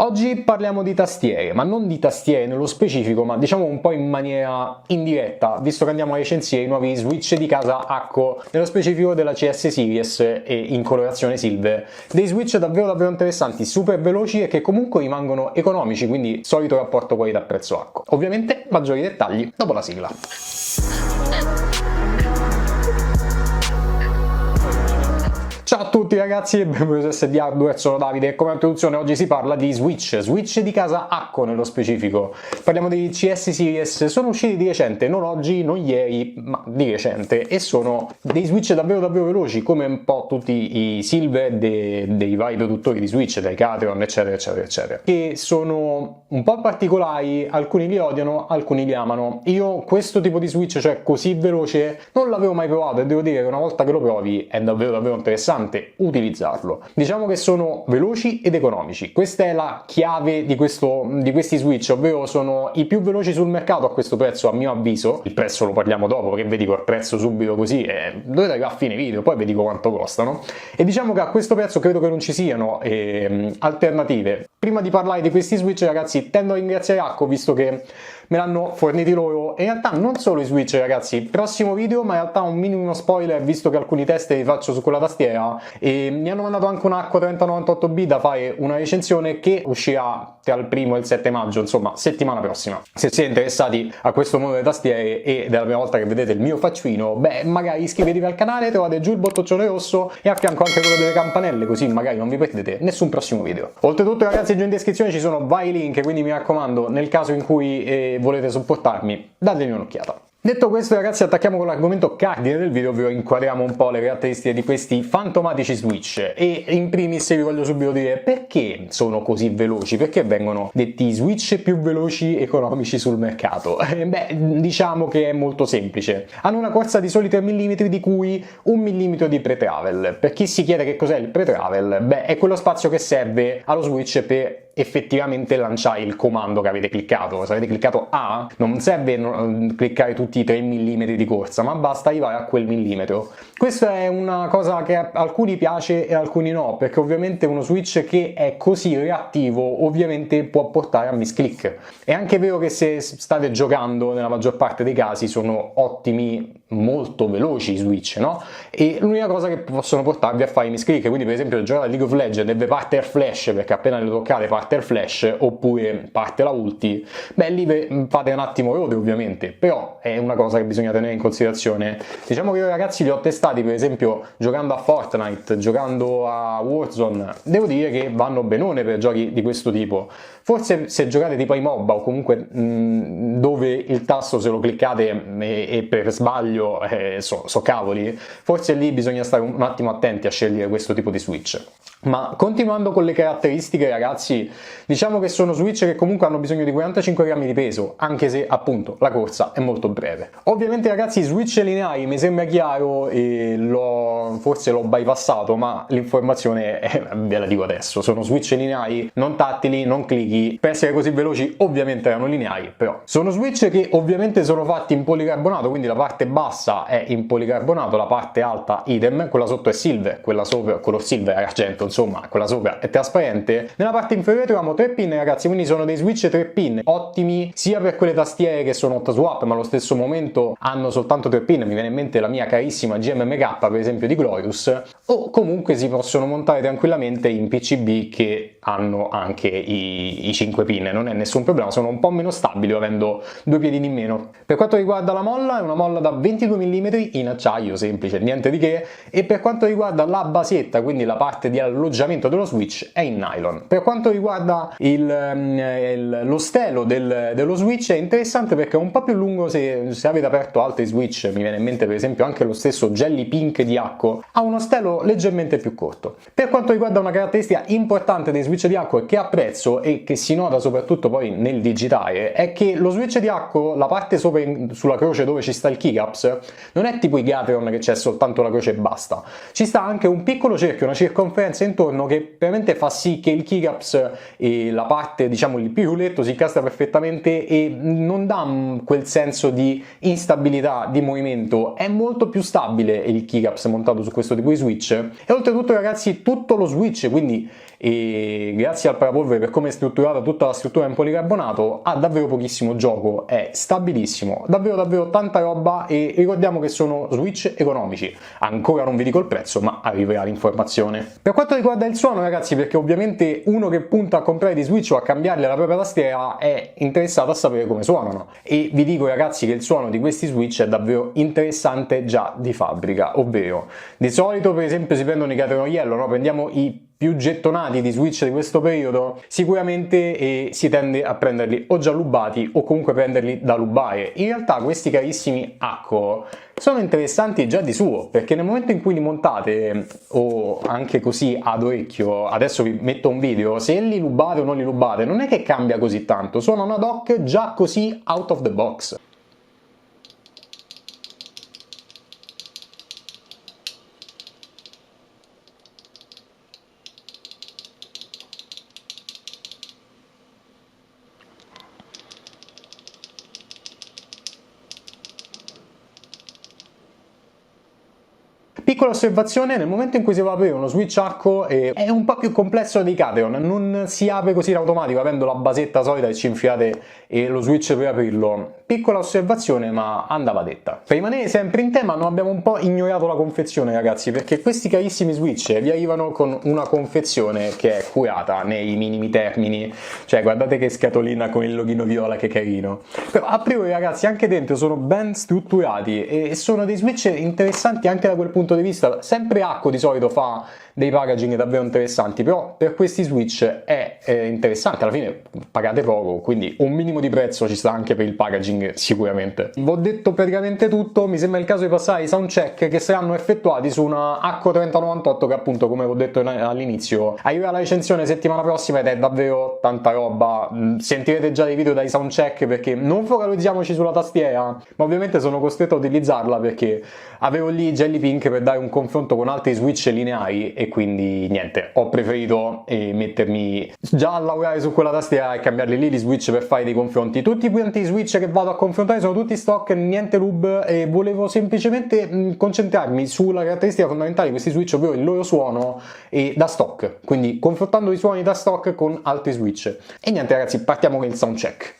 Oggi parliamo di tastiere, ma non di tastiere nello specifico, ma diciamo un po' in maniera indiretta, visto che andiamo a recensire i nuovi switch di casa Akko, nello specifico della CS Series e in colorazione silver. Dei switch davvero interessanti, super veloci e che comunque rimangono economici, quindi solito rapporto qualità-prezzo Akko. Ovviamente maggiori dettagli dopo la sigla. Ciao a tutti ragazzi e benvenuti su SD Hardware, sono Davide e come introduzione oggi si parla di switch di casa Akko nello specifico. Parliamo dei CS Series, sono usciti di recente, non oggi, non ieri, ma di recente, e sono dei switch davvero veloci, come un po' tutti i silver dei vari produttori di switch, dai Cateron eccetera, che sono un po' particolari, alcuni li odiano, alcuni li amano. Io questo tipo di switch, cioè così veloce, non l'avevo mai provato e devo dire che una volta che lo provi è davvero interessante utilizzarlo. Diciamo che sono veloci ed economici, questa è la chiave di questi switch, ovvero sono i più veloci sul mercato a questo prezzo a mio avviso. Il prezzo lo parliamo dopo, perché vi dico il prezzo subito così e dovete arrivare a fine video, poi vi dico quanto costano. E diciamo che a questo prezzo credo che non ci siano alternative. Prima di parlare di questi switch ragazzi tendo a ringraziare Akko, visto che me l'hanno forniti loro, e in realtà non solo i switch ragazzi, prossimo video, ma in realtà un minimo spoiler, visto che alcuni test li faccio su quella tastiera, e mi hanno mandato anche un Akko 3098B da fare una recensione che uscirà tra il 1° e il 7 maggio, insomma settimana prossima. Se siete interessati a questo modo di tastiere ed è la prima volta che vedete il mio faccino, beh magari iscrivetevi al canale, trovate giù il bottone rosso e a fianco anche quello delle campanelle, così magari non vi perdete nessun prossimo video. Oltretutto ragazzi giù in descrizione ci sono vari link, quindi mi raccomando, nel caso in cui volete supportarmi, datemi un'occhiata. Detto questo ragazzi attacchiamo con l'argomento cardine del video, ovvero inquadriamo un po' le caratteristiche di questi fantomatici switch e in primis vi voglio subito dire perché sono così veloci, perché vengono detti switch più veloci economici sul mercato. Beh, diciamo che è molto semplice, hanno una corsa di soli 3 mm di cui 1 mm di pre-travel. Per chi si chiede che cos'è il pre-travel, beh è quello spazio che serve allo switch per effettivamente lanciare il comando che avete cliccato. Se avete cliccato A non serve cliccare tutti i 3 mm di corsa, ma basta arrivare a quel millimetro. Questa è una cosa che a alcuni piace e a alcuni no, perché ovviamente uno switch che è così reattivo ovviamente può portare a misclick. È anche vero che se state giocando nella maggior parte dei casi sono ottimi, molto veloci i switch, no? E l'unica cosa che possono portarvi a fare i misclick, quindi per esempio giocare a League of Legends e vi parte il flash perché appena le toccate parte il flash oppure parte la ulti, beh lì fate un attimo rode ovviamente, però è una cosa che bisogna tenere in considerazione. Diciamo che io ragazzi li ho testati per esempio giocando a Fortnite, giocando a Warzone, devo dire che vanno benone per giochi di questo tipo. Forse se giocate tipo ai MOBA o comunque dove il tasto se lo cliccate e per sbaglio so cavoli, forse lì bisogna stare un attimo attenti a scegliere questo tipo di switch. Ma continuando con le caratteristiche ragazzi, diciamo che sono switch che comunque hanno bisogno di 45 grammi di peso, anche se appunto la corsa è molto breve. Ovviamente ragazzi switch lineari mi sembra chiaro e forse l'ho bypassato, ma l'informazione ve la dico adesso, sono switch lineari, non tattili, non clichi, per essere così veloci ovviamente erano lineari, però sono switch che ovviamente sono fatti in policarbonato, quindi la parte bassa è in policarbonato, la parte alta idem, quella sotto è silver, quella sopra color silver è argento, insomma quella sopra è trasparente. Nella parte inferiore troviamo 3 pin ragazzi, quindi sono dei switch 3 pin ottimi sia per quelle tastiere che sono hot swap ma allo stesso momento hanno soltanto 3 pin, mi viene in mente la mia carissima GMMK per esempio di Glorious, o comunque si possono montare tranquillamente in PCB che hanno anche i 5 pin, non è nessun problema, sono un po' meno stabili avendo 2 piedini in meno. Per quanto riguarda la molla è una molla da 22 mm in acciaio semplice, niente di che, e per quanto riguarda la basetta, quindi la parte di alloggiamento dello switch, è in nylon. Per quanto riguarda lo stelo dello switch è interessante perché è un po' più lungo. Se avete aperto altri switch, mi viene in mente per esempio anche lo stesso Jelly Pink di Akko, ha uno stelo leggermente più corto. Per quanto riguarda una caratteristica importante dei switch di Akko e che apprezzo e che si nota soprattutto poi nel digitale, è che lo switch di Akko, la parte sopra sulla croce dove ci sta il keycaps, non è tipo i Gateron che c'è soltanto la croce e basta, ci sta anche un piccolo cerchio, una circonferenza intorno che veramente fa sì che il keycaps e la parte diciamo il piruletto si incastra perfettamente e non dà quel senso di instabilità di movimento, è molto più stabile il keycaps montato su questo tipo di switch. E oltretutto ragazzi tutto lo switch, quindi e grazie al parapolvere, per come è strutturata tutta la struttura in policarbonato, ha davvero pochissimo gioco, è stabilissimo, davvero tanta roba, e ricordiamo che sono Switch economici. Ancora non vi dico il prezzo, ma arriverà l'informazione. Per quanto riguarda il suono, ragazzi, perché ovviamente uno che punta a comprare di Switch o a cambiarle la propria tastiera è interessato a sapere come suonano, e vi dico, ragazzi, che il suono di questi Switch è davvero interessante già di fabbrica, ovvero di solito per esempio si prendono i Category Yellow, no? Prendiamo i più gettonati di Switch di questo periodo, sicuramente si tende a prenderli o già lubati o comunque prenderli da lubare. In realtà questi carissimi Acco sono interessanti già di suo, perché nel momento in cui li montate, o anche così ad orecchio, adesso vi metto un video, se li lubate o non li lubate non è che cambia così tanto, suonano ad hoc già così out of the box. Piccola osservazione, nel momento in cui si va ad aprire uno Switch Acco è un po' più complesso dei Cateon, non si apre così in automatico avendo la basetta solita e ci infilate lo Switch per aprirlo. Piccola osservazione, ma andava detta. Per rimanere sempre in tema, non abbiamo un po' ignorato la confezione, ragazzi, perché questi carissimi Switch vi arrivano con una confezione che è curata nei minimi termini, cioè guardate che scatolina con il loghino viola, che carino. Però a priori, ragazzi, anche dentro sono ben strutturati e sono dei Switch interessanti anche da quel punto di vista. Sempre Acco di solito fa dei packaging davvero interessanti, però per questi Switch è interessante, alla fine pagate poco, quindi un minimo di prezzo ci sta anche per il packaging sicuramente. Vi ho detto praticamente tutto, mi sembra il caso di passare ai soundcheck che saranno effettuati su una Acco 3098 che appunto, come vi ho detto all'inizio, arriverà la recensione settimana prossima ed è davvero tanta roba. Sentirete già dei video dai soundcheck, perché non focalizziamoci sulla tastiera, ma ovviamente sono costretto a utilizzarla perché avevo lì Jelly Pink per dare un confronto con altri Switch lineari e quindi niente, ho preferito mettermi già a lavorare su quella tastiera e cambiarli lì gli Switch per fare dei confronti. Tutti i quanti Switch che vado a confrontare sono tutti stock, niente lube, e volevo semplicemente concentrarmi sulla caratteristica fondamentale di questi Switch, ovvero il loro suono da stock, quindi confrontando i suoni da stock con altri Switch. E niente, ragazzi, partiamo con il soundcheck.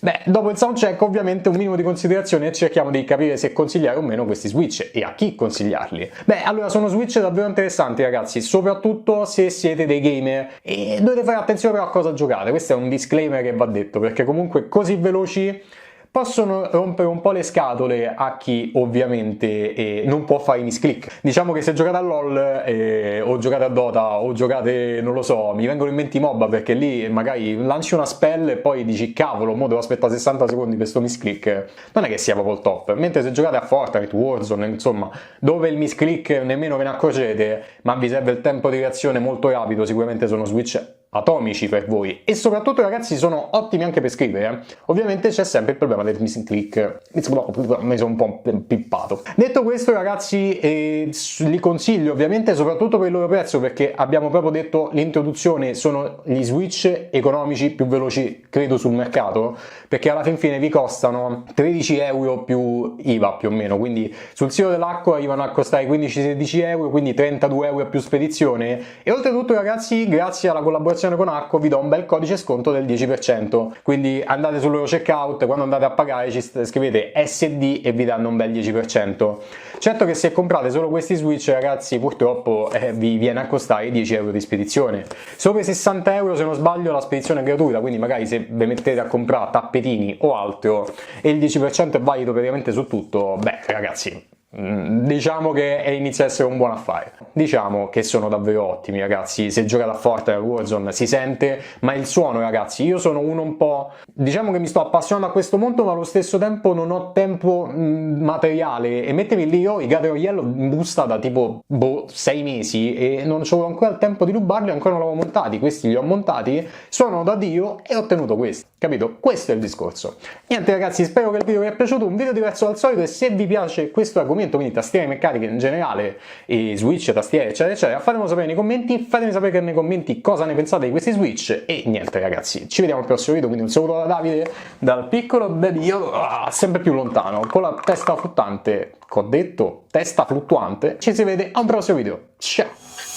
Beh, dopo il soundcheck ovviamente un minimo di considerazione e cerchiamo di capire se consigliare o meno questi Switch e a chi consigliarli. Beh, allora sono Switch davvero interessanti, ragazzi, soprattutto se siete dei gamer, e dovete fare attenzione però a cosa giocate. Questo è un disclaimer che va detto, perché comunque così veloci possono rompere un po' le scatole a chi ovviamente non può fare i misclick. Diciamo che se giocate a LOL o giocate a Dota o giocate, non lo so, mi vengono in mente i MOBA, perché lì magari lanci una spell e poi dici cavolo, mo devo aspettare 60 secondi per sto misclick, non è che sia proprio il top. Mentre se giocate a Fortnite, Warzone, insomma, dove il misclick nemmeno ve ne accorgete, ma vi serve il tempo di reazione molto rapido, sicuramente sono Switch atomici per voi. E soprattutto, ragazzi, sono ottimi anche per scrivere. Ovviamente c'è sempre il problema del misclick, mi sono un po' pippato. Detto questo, ragazzi, li consiglio ovviamente soprattutto per il loro prezzo, perché abbiamo proprio detto l'introduzione, sono gli Switch economici più veloci credo sul mercato, perché alla fin fine vi costano 13 euro più IVA più o meno, quindi sul sito dell'Acco arrivano a costare 15-16 euro, quindi 32 euro più spedizione. E oltretutto, ragazzi, grazie alla collaborazione collaborazione con Acco vi do un bel codice sconto del 10%, quindi andate sul loro checkout, quando andate a pagare ci scrivete SD e vi danno un bel 10%. Certo che se comprate solo questi switch, ragazzi, purtroppo vi viene a costare 10 euro di spedizione. Sopra i 60 euro, se non sbaglio, la spedizione è gratuita, quindi magari se vi mettete a comprare tappetini o altro e il 10% è valido praticamente su tutto, beh ragazzi, diciamo che inizia a essere un buon affare. Diciamo che sono davvero ottimi, ragazzi. Se giocate a Fortnite Warzone si sente, ma il suono, ragazzi, io sono uno un po', diciamo che mi sto appassionando a questo mondo, ma allo stesso tempo non ho tempo materiale, e mettermi lì, io i Gather Royale in busta da tipo 6 mesi e non ho ancora il tempo di rubarli, ancora non li ho montati. Questi li ho montati, suonano da Dio e ho ottenuto questi, capito? Questo è il discorso. Niente, ragazzi, spero che il video vi sia piaciuto, un video diverso dal solito, e se vi piace questo argomento, quindi tastiere meccaniche in generale e switch, tastiere eccetera eccetera, fatemelo sapere nei commenti, fatemi sapere nei commenti cosa ne pensate di questi switch. E niente, ragazzi, ci vediamo al prossimo video, quindi un saluto da Davide, dal piccolo Baby Yoda, sempre più lontano, con la testa fluttuante, che ho detto, testa fluttuante. Ci si vede a un prossimo video, ciao!